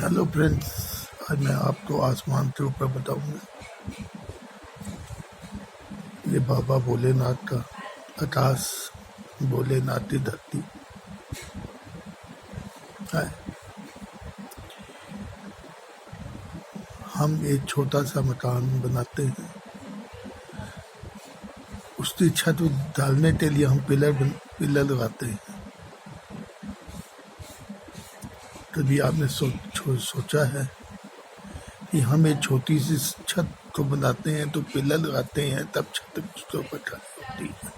Hello friends, आज मैं आपको आसमान के ऊपर बताऊंगा। ये बाबा भोलेनाथ का आकाश, भोलेनाथ की धरती है। हम एक छोटा सा मकान बनाते हैं, उसकी छत डालने के लिए हम पिलर लगाते हैं। कभी आपने सोचा है कि हम एक छोटी सी छत को बनाते हैं तो पिलर लगाते हैं, तब छत उसके ऊपर खड़ी होती है।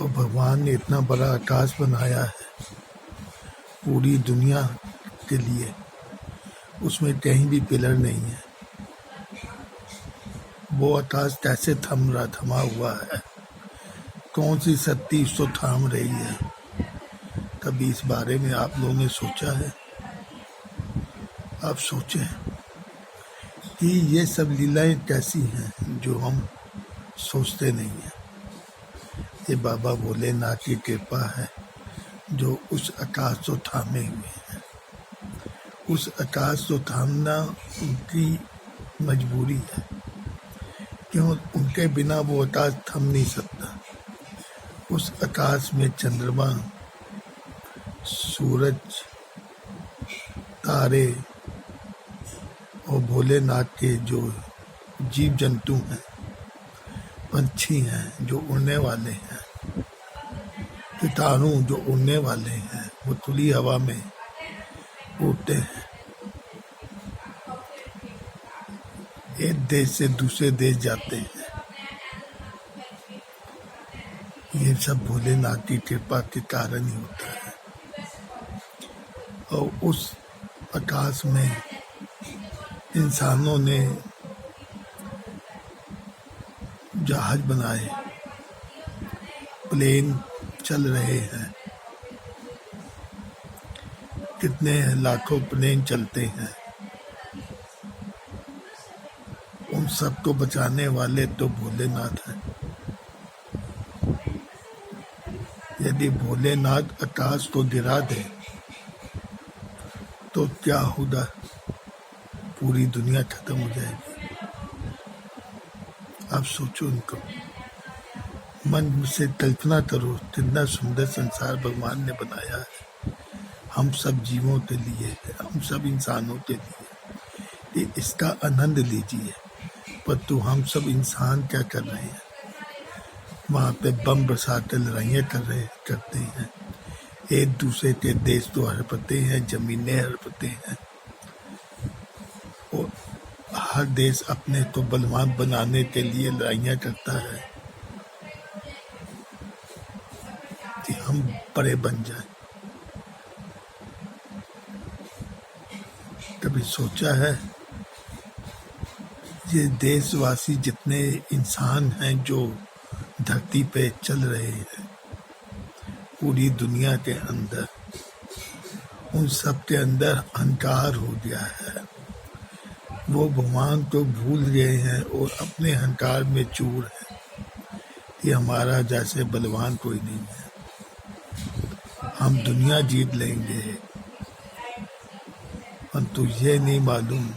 और भगवान ने इतना बड़ा आकाश बनाया है पूरी दुनिया के लिए, उसमें कहीं भी पिलर नहीं है। वो आकाश कैसे थमा हुआ है? कौन सी शक्ति उसको थाम रही है? कभी इस बारे में आप लोगों ने सोचा है? आप सोचें कि ये सब लीलाएं कैसी हैं जो हम सोचते नहीं हैं। ये बाबा भोलेनाथ की कृपा है जो उस आकाश को थामे हुए हैं। उस आकाश को थामना उनकी मजबूरी है, क्यों? उनके बिना वो आकाश थम नहीं सकता। उस आकाश में चंद्रमा, सूरज, तारे और भोलेनाथ के जो जीव जंतु हैं, पंछी हैं जो उड़ने वाले हैं, कीटाणु जो उड़ने वाले हैं, वो खुली हवा में उड़ते हैं, एक देश से दूसरे देश जाते हैं। ये सब भोलेनाथ की कृपा के कारण ही होता है। और उस आकाश में इंसानों ने जहाज बनाए, प्लेन चल रहे हैं, कितने लाखों प्लेन चलते हैं। उन सबको बचाने वाले तो भोलेनाथ हैं। यदि भोलेनाथ आकाश को गिरा दे तो क्या होगा? पूरी दुनिया खत्म हो जाएगी। आप सोचो, उनको मन से कल्पना करो, कितना सुंदर संसार भगवान ने बनाया है हम सब जीवों के लिए, हम सब इंसानों के लिए। इसका आनंद लीजिए। परंतु हम सब इंसान क्या कर रहे हैं? वहाँ पे बम बरसाते लड़ाइयाँ करते हैं, एक दूसरे के देश तो हड़पते हैं, जमीनें हड़पते हैं, और हर देश अपने को बलवान बनाने के लिए लड़ाइयाँ करता है कि हम बड़े बन जाएं। कभी सोचा है ये देशवासी जितने इंसान हैं जो धरती पे चल रहे हैं पूरी दुनिया के अंदर, उन सब के अंदर अहंकार हो गया है। वो भगवान को भूल गए हैं और अपने अहंकार में चूर है कि हमारा जैसे बलवान कोई नहीं है, हम दुनिया जीत लेंगे। परंतु ये नहीं मालूम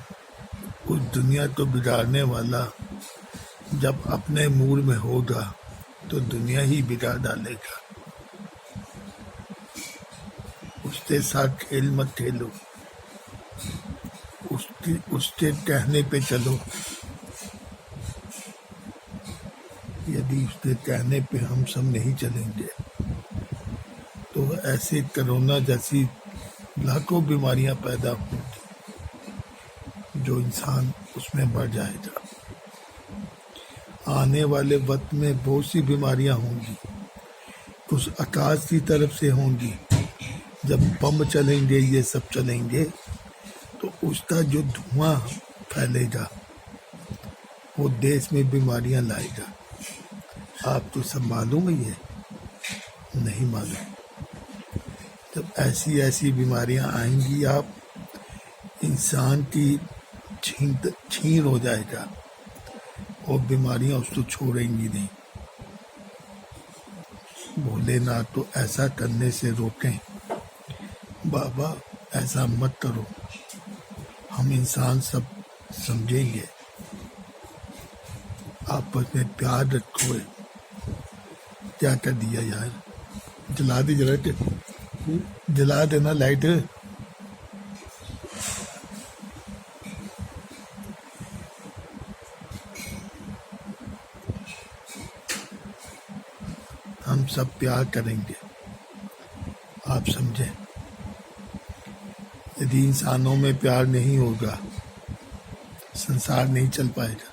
उस दुनिया को बिगाड़ने वाला जब अपने मूड में होगा तो दुनिया ही बिगाड़ डालेगा। उसके साथ खेल मत खेलो, उसके कहने पे चलो। यदि उसके कहने पे हम सब नहीं चलेंगे तो ऐसे कोरोना जैसी लाखों बीमारियां पैदा होंगी जो इंसान उसमें मर जाएगा। आने वाले वक्त में बहुत सी बीमारियां होंगी, कुछ आकाश की तरफ से होंगी। जब बम चलेंगे, ये सब चलेंगे, तो उसका जो धुआं फैलेगा वो देश में बीमारियां लाएगा। आपको सब मालूम है? ये नहीं मालूम। जब ऐसी ऐसी बीमारियां आएंगी, आप इंसान की छीन हो जाएगा और बीमारियां उसको छोड़ेंगी नहीं। भोलेनाथ तो ऐसा करने से रोकें। बाबा ऐसा मत करो। हम इंसान सब समझेंगे, आपस में प्यार रखो। क्या कर दिया यार, जला दी जरा, जला देना लाइट। हम सब प्यार करेंगे, आप समझे। यदि इंसानों में प्यार नहीं होगा, संसार नहीं चल पाएगा।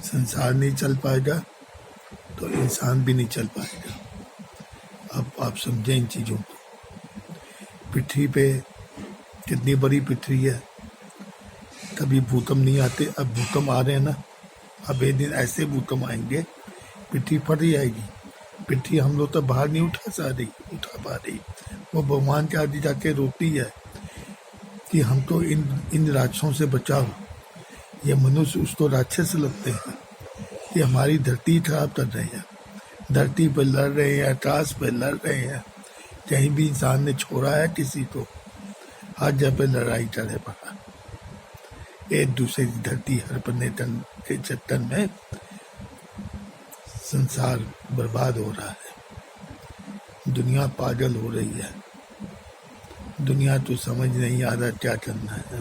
संसार नहीं चल पाएगा तो इंसान भी नहीं चल पाएगा। अब आप समझें इन चीज़ों को। पृथ्वी पे कितनी बड़ी पृथ्वी है, कभी भूकंप नहीं आते, अब भूकंप आ रहे हैं ना। अब एक दिन ऐसे भूकंप आएंगे, पृथ्वी फट जाएगी। पृथ्वी हम लोग तो बाहर नहीं उठा पा रही। वो भगवान के आगे जाके रोती है कि हमको इन राक्षसों से बचाओ। ये मनुष्य उसको राक्षस लगते हैं कि हमारी धरती खराब कर रहे हैं, धरती पर लड़ रहे हैं, आकाश पर लड़ रहे हैं। कहीं भी इंसान ने छोड़ा है किसी को? हर जगह लड़ाई चले पड़ा, एक दूसरे की धरती हड़पने के चक्कर में संसार बर्बाद हो रहा है। दुनिया पागल हो रही है। दुनिया तो समझ नहीं आ रहा क्या करना है।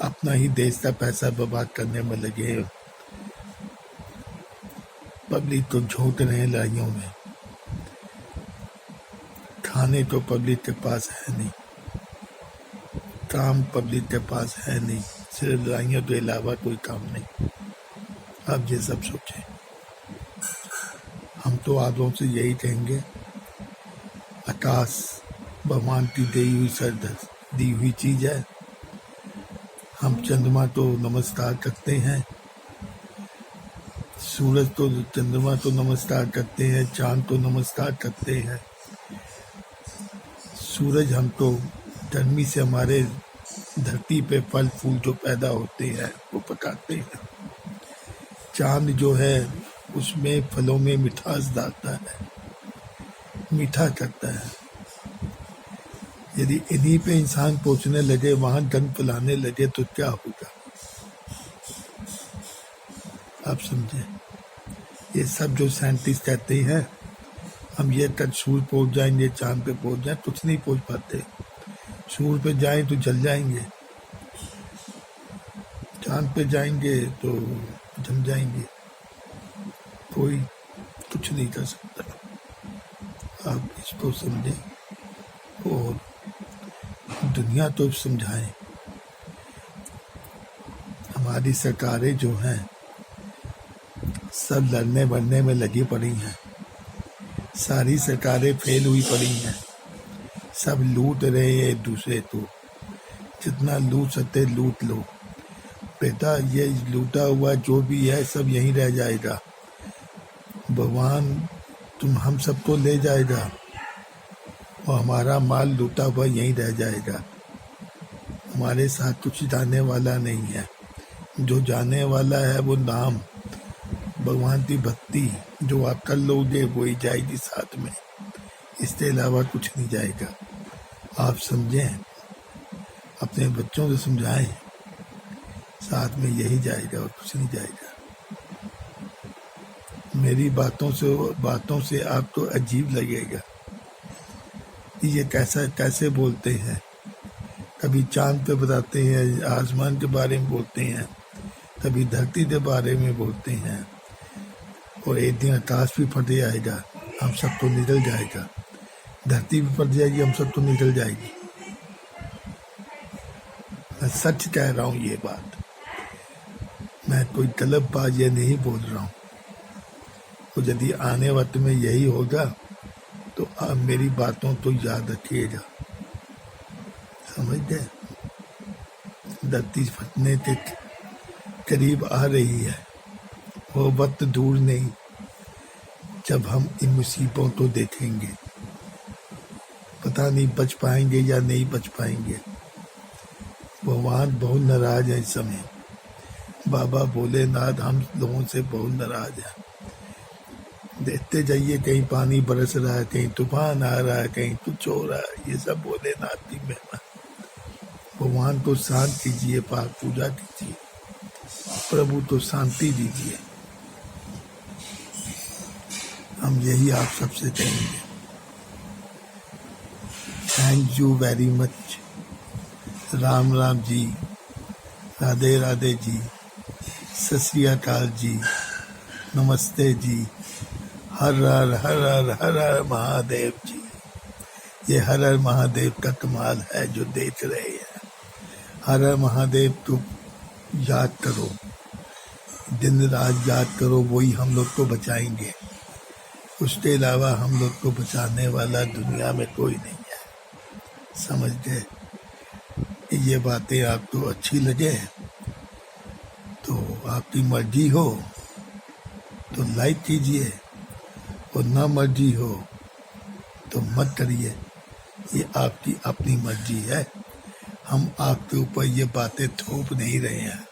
अपना ही देश का पैसा बर्बाद करने में लगे। पब्लिक तो झोंक रहे हैं लड़ाइयों में। खाने तो पब्लिक के पास है नहीं, काम पब्लिक के पास है नहीं, सिर्फ लड़ाइयों के अलावा कोई काम नहीं। आप ये सब सोचें। हम तो आप लोगों से यही कहेंगे, आकाश भगवान की दी हुई चीज है। हम चंद्रमा तो नमस्कार करते हैं, सूरज तो चंद्रमा तो नमस्कार करते हैं, चांद तो नमस्कार करते हैं। सूरज हम तो गर्मी से हमारे धरती पे फल फूल जो पैदा होते हैं वो पकाते हैं। चांद जो है उसमें फलों में मिठास डालता है, मीठा करता है। यदि इन्हीं पे इंसान पहुंचने लगे, वहां गंद फैलाने लगे तो क्या होगा? आप समझे। ये सब जो साइंटिस्ट कहते हैं हम ये तक सूर्य पहुंच जाएंगे, चांद पे पहुंच जाए, कुछ नहीं पहुंच पाते। सूर्य पे जाएं तो जल जाएंगे, चांद पे जाएंगे तो जम जाएंगे। कोई कुछ नहीं कर सकता। आप इसको समझें और दुनिया तो समझाएं। हमारी सरकारें जो हैं सब लड़ने बढ़ने में लगी पड़ी हैं। सारी सरकारें फेल हुई पड़ी हैं। सब लूट रहे हैं एक दूसरे को। जितना लूट सकते लूट लो बेटा। ये लूटा हुआ जो भी है सब यहीं रह जाएगा। भगवान हम सबको ले जाएगा और हमारा माल लूटा हुआ यहीं रह जाएगा। हमारे साथ कुछ जाने वाला नहीं है। जो जाने वाला है वो नाम, भगवान की भक्ति जो आप कर लोगे वही जाएगी साथ में। इसके अलावा कुछ नहीं जाएगा। आप समझें, अपने बच्चों को समझाएं, साथ में यही जाएगा और कुछ नहीं जाएगा। मेरी बातों से आपको अजीब लगेगा कि ये कैसे बोलते हैं। कभी चांद पे बताते हैं, आसमान के बारे में बोलते हैं, कभी धरती के बारे में बोलते हैं, और एक दिन आकाश भी फट जाएगा, हम सब तो निकल जाएगा। धरती भी फट जाएगी, हम सब तो निकल जाएगी। मैं सच कह रहा हूँ ये बात, मैं कोई गलत बात ये नहीं बोल रहा हूँ। तो यदि आने वक्त में यही होगा तो आप मेरी बातों तो याद रखिएगा। समझ गए। धरती फटने के करीब आ रही है। वो वक्त दूर नहीं जब हम इन मुसीबतों को देखेंगे। पता नहीं बच पाएंगे या नहीं बच पाएंगे। भगवान बहुत नाराज है इस समय। बाबा भोलेनाथ हम लोगों से बहुत नाराज है। देखते जाइए, कहीं पानी बरस रहा है, कहीं तूफान आ रहा है, कहीं कुछ हो रहा है। ये सब भोलेनाथ की महिमा। भगवान को शांत कीजिए, पाठ पूजा कीजिए, प्रभु तो शांति दीजिए। हम यही आप सबसे कहेंगे। Thank you very much. Ram Ram ji, Radhe Radhe ji, Sat Shri अकाल जी, नमस्ते जी, हर हर हर हर हर हर महादेव जी। ये हर हर महादेव का कमाल है जो देख रहे हैं। हर हर महादेव तो याद करो, दिन रात याद करो, वही हम लोग को बचाएंगे। उसके अलावा हम लोग को बचाने वाला दुनिया में कोई नहीं है। समझ गए? ये बातें आपको अच्छी लगे तो आपकी मर्जी हो तो लाइक कीजिए, और ना मर्जी हो तो मत करिए। ये आपकी अपनी मर्जी है। हम आपके ऊपर ये बातें थोप नहीं रहे हैं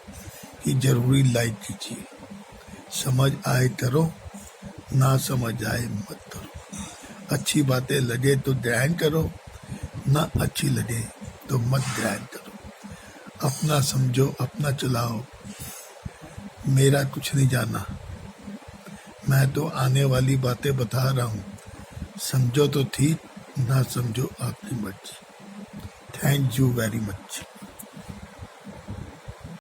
कि जरूरी लाइक कीजिए। समझ आए करो, ना समझ आए मत करो। अच्छी बातें लगे तो ग्रहण करो, ना अच्छी लगे तो मत ग्रहण करो। अपना समझो, अपना चलाओ। मेरा कुछ नहीं जाना। मैं तो आने वाली बातें बता रहा हूँ। समझो तो ठीक, ना समझो आपकी मर्जी। Thank you very much.